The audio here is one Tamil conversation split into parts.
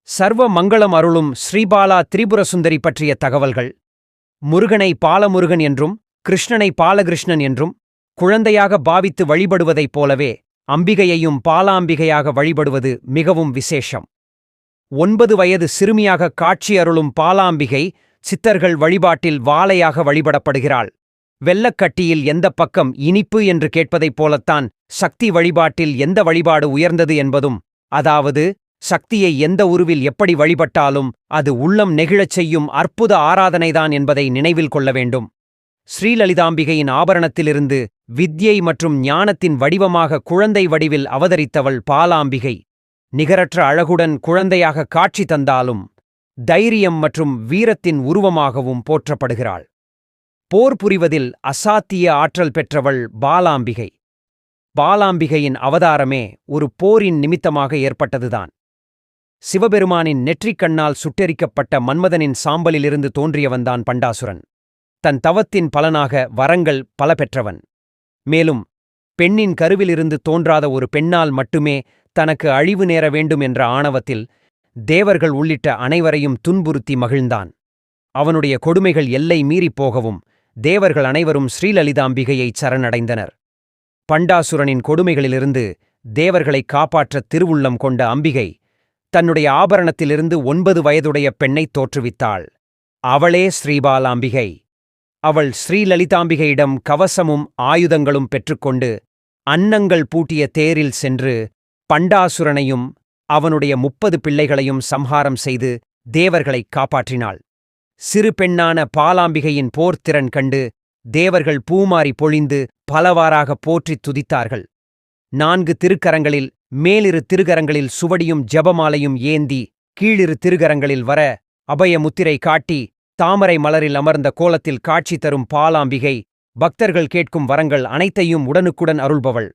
சர்வ மங்களம் அருளும் ஸ்ரீபாலா திரிபுரசுந்தரி பற்றிய தகவல்கள். முருகனை பாலமுருகன் என்றும் கிருஷ்ணனை பாலகிருஷ்ணன் என்றும் குழந்தையாக பாவித்து வழிபடுவதைப் போலவே அம்பிகையையும் பாலாம்பிகையாக வழிபடுவது மிகவும் விசேஷம். 9 வயது சிறுமியாக காட்சி அருளும் பாலாம்பிகை சித்தர்கள் வழிபாட்டில் வாளையாக வழிபடப்படுகிறாள். வெல்லக்கட்டியில் எந்தப் பக்கம் இனிப்பு என்று கேட்பதைப் போலத்தான் சக்தி வழிபாட்டில் எந்த வழிபாடு உயர்ந்தது என்பதும், அதாவது சக்தியை எந்த உருவில் எப்படி வழிபட்டாலும் அது உள்ளம் நெகிழச் செய்யும் அற்புத ஆராதனைதான் என்பதை நினைவில் கொள்ள வேண்டும். ஸ்ரீலலிதாம்பிகையின் ஆபரணத்திலிருந்து வித்யை மற்றும் ஞானத்தின் வடிவமாக குழந்தை வடிவில் அவதரித்தவள் பாலாம்பிகை. நிகரற்ற அழகுடன் குழந்தையாக காட்சி தந்தாலும் தைரியம் மற்றும் வீரத்தின் உருவமாகவும் போற்றப்படுகிறாள். போர் புரிவதில் அசாத்திய ஆற்றல் பெற்றவள் பாலாம்பிகை. பாலாம்பிகையின் அவதாரமே ஒரு போரின் நிமித்தமாக ஏற்பட்டதுதான். சிவபெருமானின் நெற்றிக்கண்ணால் சுட்டெரிக்கப்பட்ட மன்மதனின் சாம்பலிலிருந்து தோன்றியவன்தான் பண்டாசுரன். தன் தவத்தின் பலனாக வரங்கள் பல பெற்றவன். மேலும் பெண்ணின் கருவிலிருந்து தோன்றாத ஒரு பெண்ணால் மட்டுமே தனக்கு அழிவு நேர வேண்டும் என்ற ஆணவத்தில் தேவர்கள் உள்ளிட்ட அனைவரையும் துன்புறுத்தி மகிழ்ந்தான். அவனுடைய கொடுமைகள் எல்லை மீறிப் போகவும் தேவர்கள் அனைவரும் ஸ்ரீலலிதாம்பிகையைச் சரணடைந்தனர். பண்டாசுரனின் கொடுமைகளிலிருந்து தேவர்களை காப்பாற்ற திருவுள்ளம் கொண்ட அம்பிகை தன்னுடைய ஆபரணத்திலிருந்து 9 வயதுடைய பெண்ணைத் தோற்றுவித்தாள். அவளே ஸ்ரீபாலாம்பிகை. அவள் ஸ்ரீலலிதாம்பிகையிடம் கவசமும் ஆயுதங்களும் பெற்றுக்கொண்டு அன்னங்கள் பூட்டிய தேரில் சென்று பண்டாசுரனையும் அவனுடைய 30 பிள்ளைகளையும் சம்ஹாரம் செய்து தேவர்களைக் காப்பாற்றினாள். சிறு பெண்ணான பாலாம்பிகையின் போர்த்திறன் கண்டு தேவர்கள் பூமாரி பொழிந்து பலவாறாக போற்றித் துதித்தார்கள். 4 திருக்கரங்களில் மேலிரு திருகரங்களில் சுவடியும் ஜபமாலையும் ஏந்தி கீழிரு திருகரங்களில் வர அபய முத்திரை காட்டி தாமரை மலரில் அமர்ந்த கோலத்தில் காட்சி தரும் பாலாம்பிகை பக்தர்கள் கேட்கும் வரங்கள் அனைத்தையும் உடனுக்குடன் அருள்பவள்.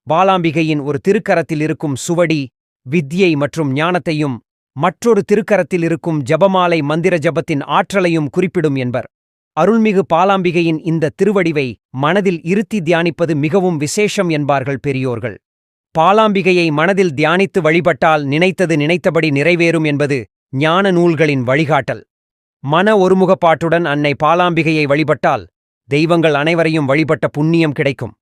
பாலாம்பிகையின் ஒரு திருக்கரத்தில் இருக்கும் சுவடி வித்யை மற்றும் ஞானத்தையும் மற்றொரு திருக்கரத்தில் இருக்கும் ஜபமாலை மந்திர ஜபத்தின் ஆற்றலையும் குறிப்பிடும் என்பர். அருள்மிகு பாலாம்பிகையின் இந்த திருவடிவை மனதில் இருத்தி தியானிப்பது மிகவும் விசேஷம் என்பார்கள் பெரியோர்கள். பாலாம்பிகையை மனதில் தியானித்து வழிபட்டால் நினைத்தது நினைத்தபடி நிறைவேறும் என்பது ஞான நூல்களின் வழிகாட்டல். மன ஒருமுகப்பாட்டுடன் அன்னை பாலாம்பிகையை வழிபட்டால் தெய்வங்கள் அனைவரையும் வழிபட்ட புண்ணியம் கிடைக்கும்.